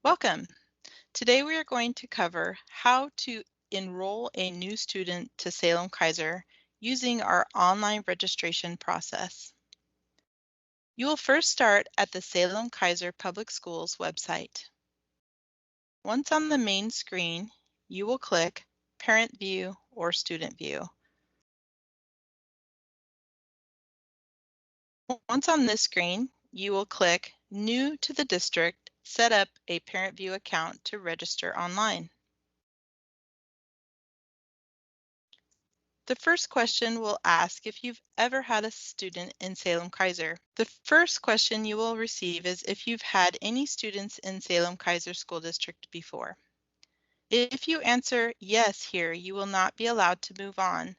Welcome. Today we are going to cover how to enroll a new student to Salem-Keizer using our online registration process. You will first start at the Salem-Keizer Public Schools website. Once on the main screen, you will click Parent View or Student View. Once on this screen, you will click New to the District, set up a Parent View account to register online. The first question will ask if you've ever had a student in Salem-Keizer. The first question you will receive is if you've had any students in Salem-Keizer School District before. If you answer yes here, you will not be allowed to move on,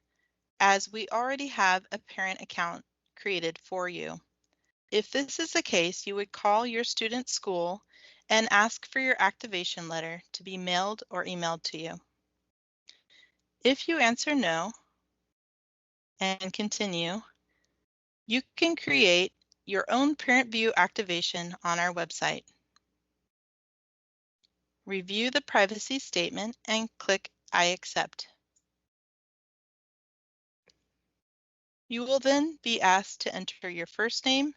as we already have a parent account created for you. If this is the case, you would call your student's school and ask for your activation letter to be mailed or emailed to you. If you answer no, and continue, you can create your own Parent View activation on our website. Review the privacy statement and click I accept. You will then be asked to enter your first name,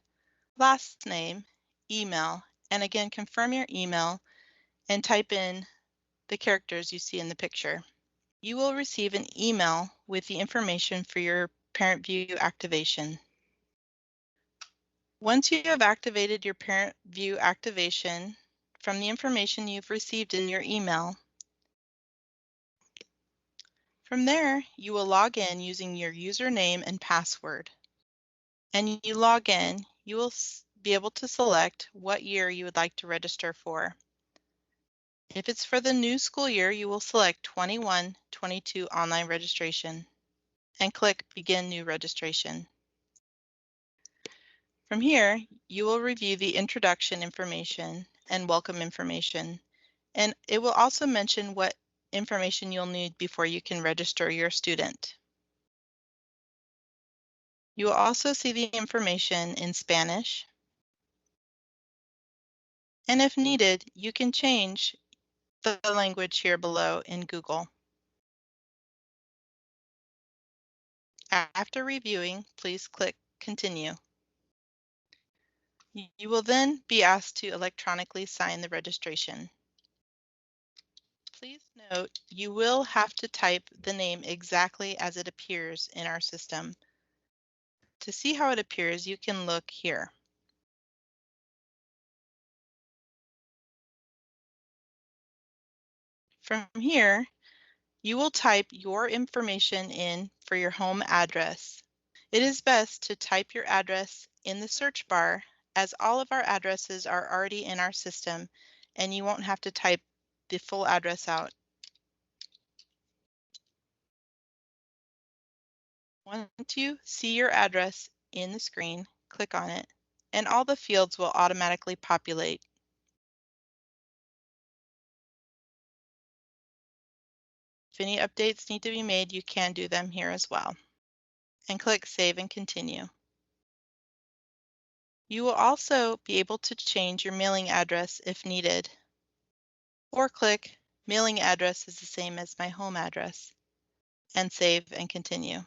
last name, email, and again confirm your email and type in the characters you see in the picture. You will receive an email with the information for your Parent View activation. Once you have activated your Parent View activation from the information you've received in your email, from there, you will log in using your username and password. And you log in, you will be able to select what year you would like to register for. If it's for the new school year, you will select 21-22 online registration and click Begin New Registration. From here, you will review the introduction information and welcome information, and it will also mention what information you'll need before you can register your student. You will also see the information in Spanish, and if needed, you can change the language here below in Google. After reviewing, please click Continue. You will then be asked to electronically sign the registration. Please note, you will have to type the name exactly as it appears in our system. To see how it appears, you can look here. From here, you will type your information in for your home address. It is best to type your address in the search bar, as all of our addresses are already in our system and you won't have to type the full address out. Once you see your address in the screen, click on it, and all the fields will automatically populate. If any updates need to be made, you can do them here as well. And click Save and Continue. You will also be able to change your mailing address if needed, or click Mailing address is the same as my home address, and save and continue.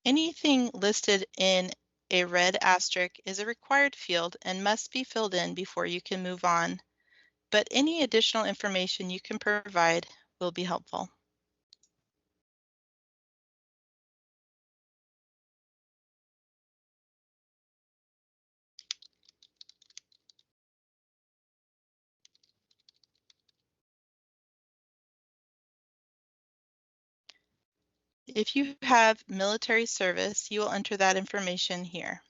Anything listed in a red asterisk is a required field and must be filled in before you can move on, but any additional information you can provide will be helpful. If you have military service, you will enter that information here.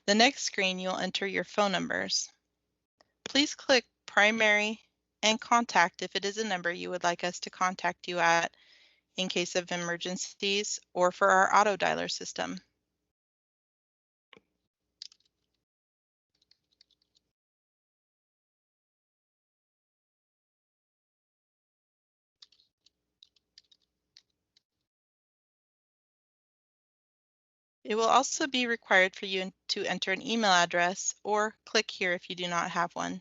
The next screen, you'll enter your phone numbers. Please click Primary and Contact if it is a number you would like us to contact you at in case of emergencies or for our auto dialer system. It will also be required for you to enter an email address or click here if you do not have one.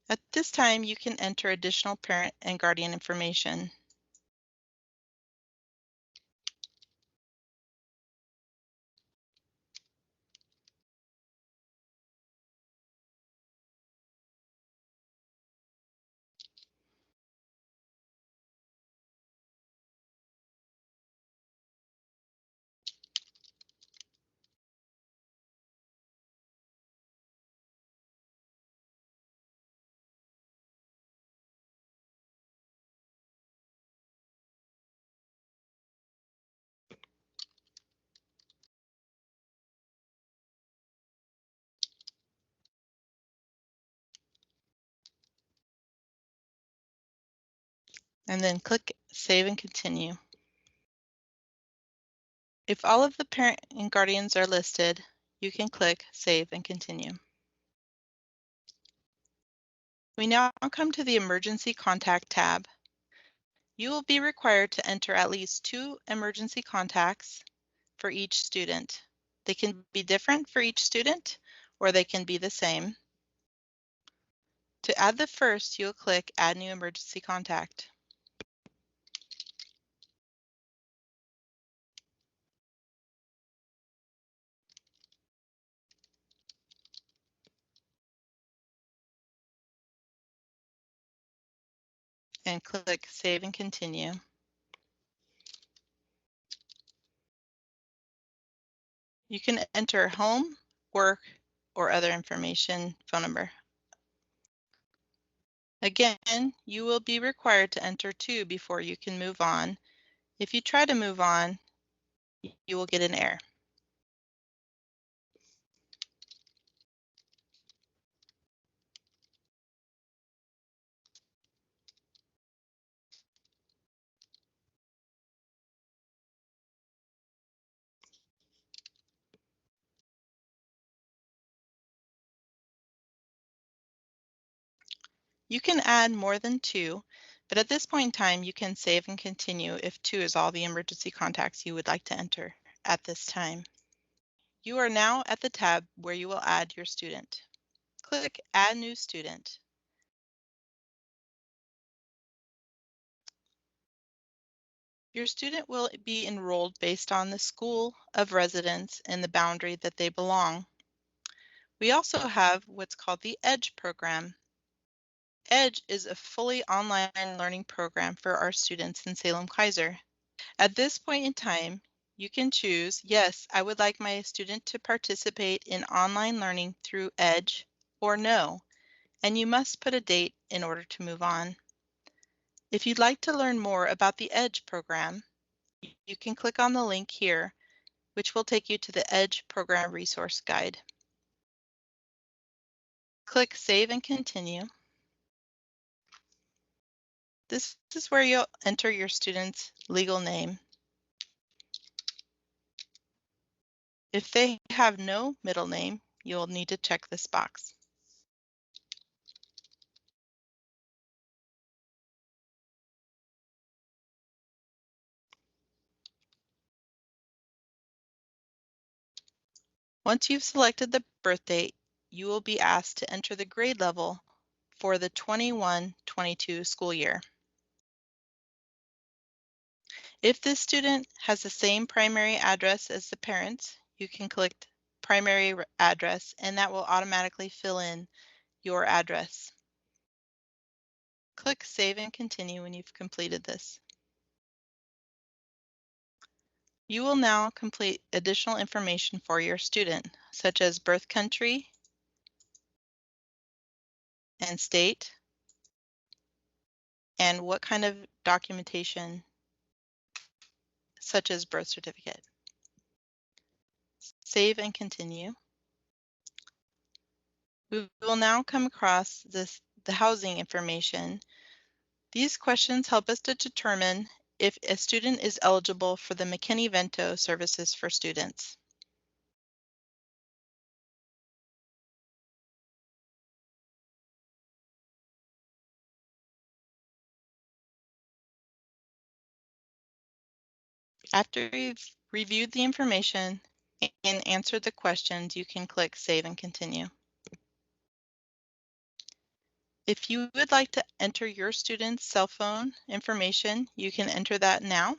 At this time, you can enter additional parent and guardian information. And then click Save and Continue. If all of the parent and guardians are listed, you can click Save and Continue. We now come to the Emergency Contact tab. You will be required to enter at least 2 emergency contacts for each student. They can be different for each student, or they can be the same. To add the first, you'll click Add New Emergency Contact. And click Save and Continue. You can enter home, work, or other information, phone number. Again, you will be required to enter 2 before you can move on. If you try to move on, you will get an error. You can add more than 2, but at this point in time, you can save and continue if 2 is all the emergency contacts you would like to enter at this time. You are now at the tab where you will add your student. Click Add New Student. Your student will be enrolled based on the school of residence and the boundary that they belong. We also have what's called the EDGE program. EDGE is a fully online learning program for our students in Salem-Keizer. At this point in time, you can choose, yes, I would like my student to participate in online learning through EDGE, or no, and you must put a date in order to move on. If you'd like to learn more about the EDGE program, you can click on the link here, which will take you to the EDGE program resource guide. Click Save and Continue. This is where you'll enter your student's legal name. If they have no middle name, you'll need to check this box. Once you've selected the birth date, you will be asked to enter the grade level for the 21-22 school year. If this student has the same primary address as the parents, you can click Primary Address, and that will automatically fill in your address. Click Save and Continue when you've completed this. You will now complete additional information for your student, such as birth country and state, and what kind of documentation, such as birth certificate. Save and continue. We will now come across the housing information. These questions help us to determine if a student is eligible for the McKinney-Vento services for students. After you've reviewed the information and answered the questions, you can click Save and Continue. If you would like to enter your student's cell phone information, you can enter that now.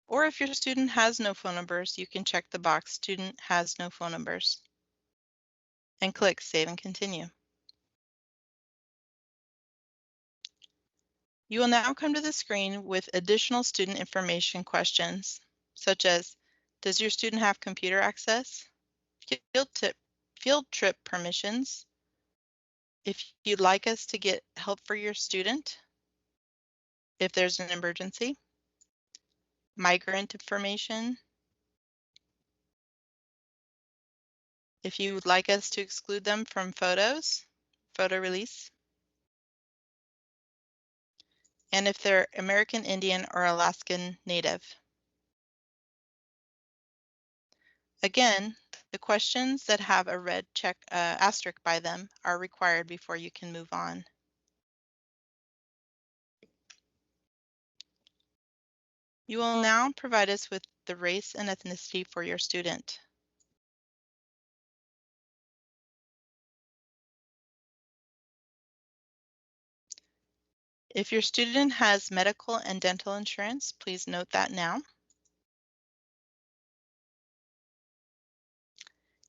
Or if your student has no phone numbers, you can check the box Student has no phone numbers and click Save and Continue. You will now come to the screen with additional student information questions, such as, does your student have computer access? Field trip permissions, if you'd like us to get help for your student, if there's an emergency, migrant information, if you would like us to exclude them from photos, photo release, and if they're American Indian or Alaskan Native. Again, the questions that have a red check asterisk by them are required before you can move on. You will now provide us with the race and ethnicity for your student. If your student has medical and dental insurance, please note that now.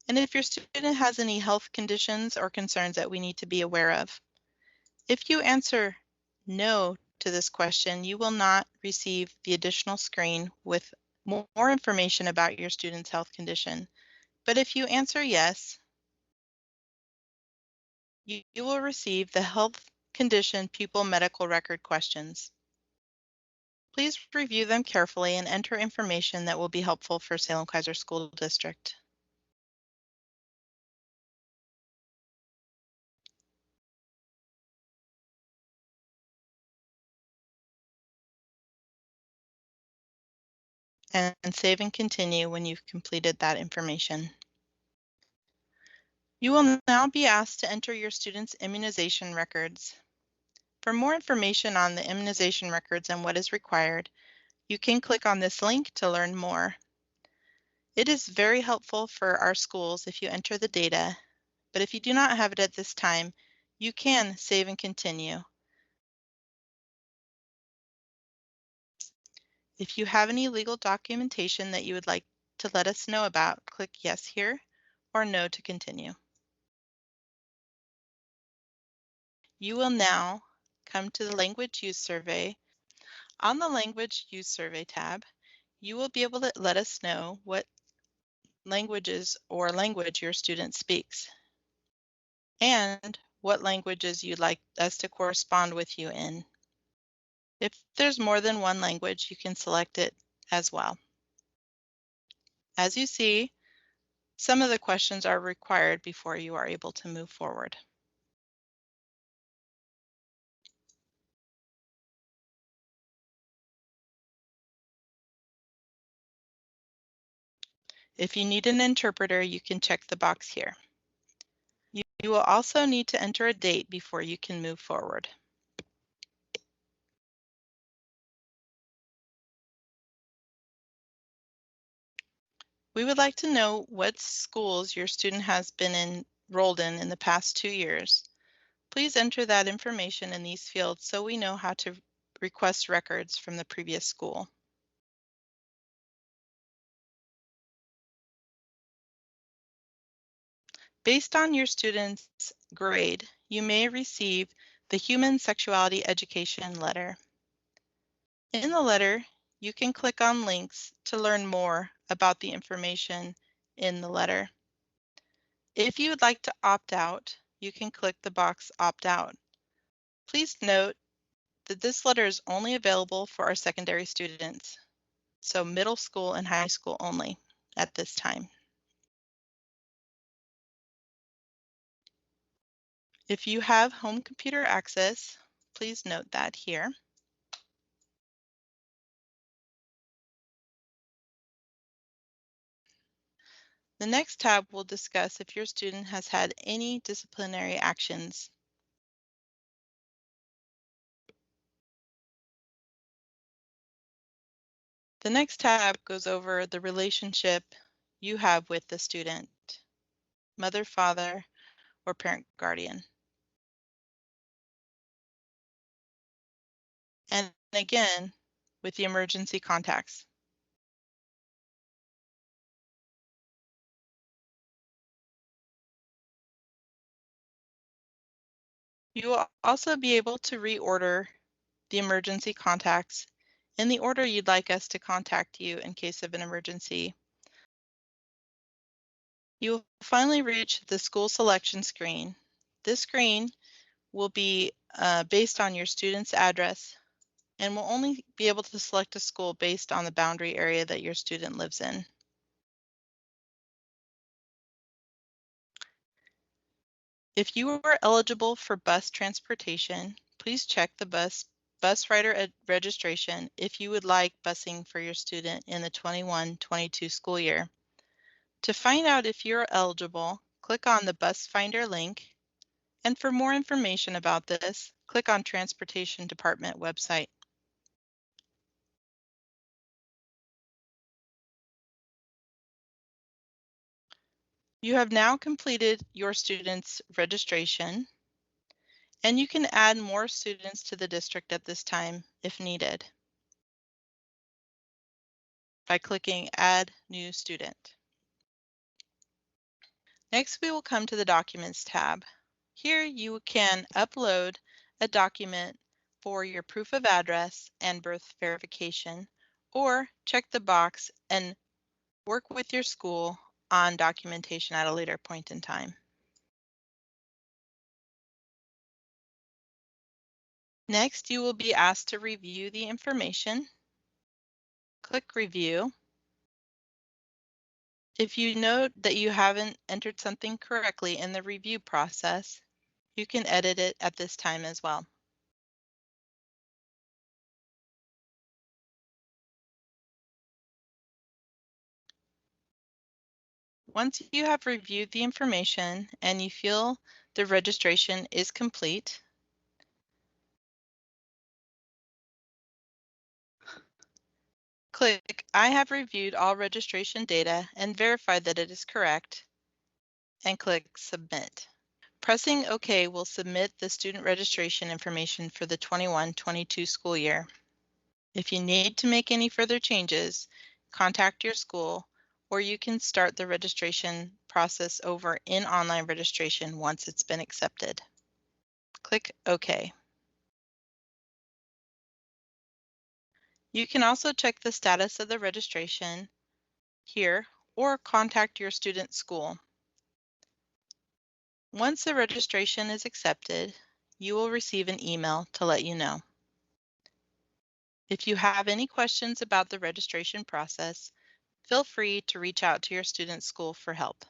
And if your student has any health conditions or concerns that we need to be aware of. If you answer no to this question, you will not receive the additional screen with more information about your student's health condition. But if you answer yes, you will receive the health condition pupil medical record questions. Please review them carefully and enter information that will be helpful for Salem-Keizer School District. And save and continue when you've completed that information. You will now be asked to enter your student's immunization records. For more information on the immunization records and what is required, you can click on this link to learn more. It is very helpful for our schools if you enter the data, but if you do not have it at this time, you can save and continue. If you have any legal documentation that you would like to let us know about, click yes here or no to continue. You will now come to the Language Use Survey. On the Language Use Survey tab, you will be able to let us know what languages or language your student speaks and what languages you'd like us to correspond with you in. If there's more than one language, you can select it as well. As you see, some of the questions are required before you are able to move forward. If you need an interpreter, you can check the box here. You will also need to enter a date before you can move forward. We would like to know what schools your student has been enrolled in the past 2 years. Please enter that information in these fields so we know how to request records from the previous school. Based on your student's grade, you may receive the Human Sexuality Education Letter. In the letter, you can click on links to learn more about the information in the letter. If you would like to opt out, you can click the box Opt Out. Please note that this letter is only available for our secondary students, so middle school and high school only at this time. If you have home computer access, please note that here. The next tab will discuss if your student has had any disciplinary actions. The next tab goes over the relationship you have with the student, mother, father, or parent guardian. And again, with the emergency contacts. You will also be able to reorder the emergency contacts in the order you'd like us to contact you in case of an emergency. You will finally reach the school selection screen. This screen will be based on your student's address and will only be able to select a school based on the boundary area that your student lives in. If you are eligible for bus transportation, please check the bus rider registration if you would like busing for your student in the 21-22 school year. To find out if you're eligible, click on the Bus Finder link, and for more information about this, click on Transportation Department website. You have now completed your student's registration, and you can add more students to the district at this time if needed by clicking Add New Student. Next, we will come to the Documents tab. Here you can upload a document for your proof of address and birth verification, or check the box and work with your school on documentation at a later point in time. Next, you will be asked to review the information. Click Review. If you note that you haven't entered something correctly in the review process, you can edit it at this time as well. Once you have reviewed the information and you feel the registration is complete, click I have reviewed all registration data and verified that it is correct, and click Submit. Pressing OK will submit the student registration information for the 21-22 school year. If you need to make any further changes, contact your school, or you can start the registration process over in online registration once it's been accepted. Click OK. You can also check the status of the registration here or contact your student's school. Once the registration is accepted, you will receive an email to let you know. If you have any questions about the registration process, feel free to reach out to your student's school for help.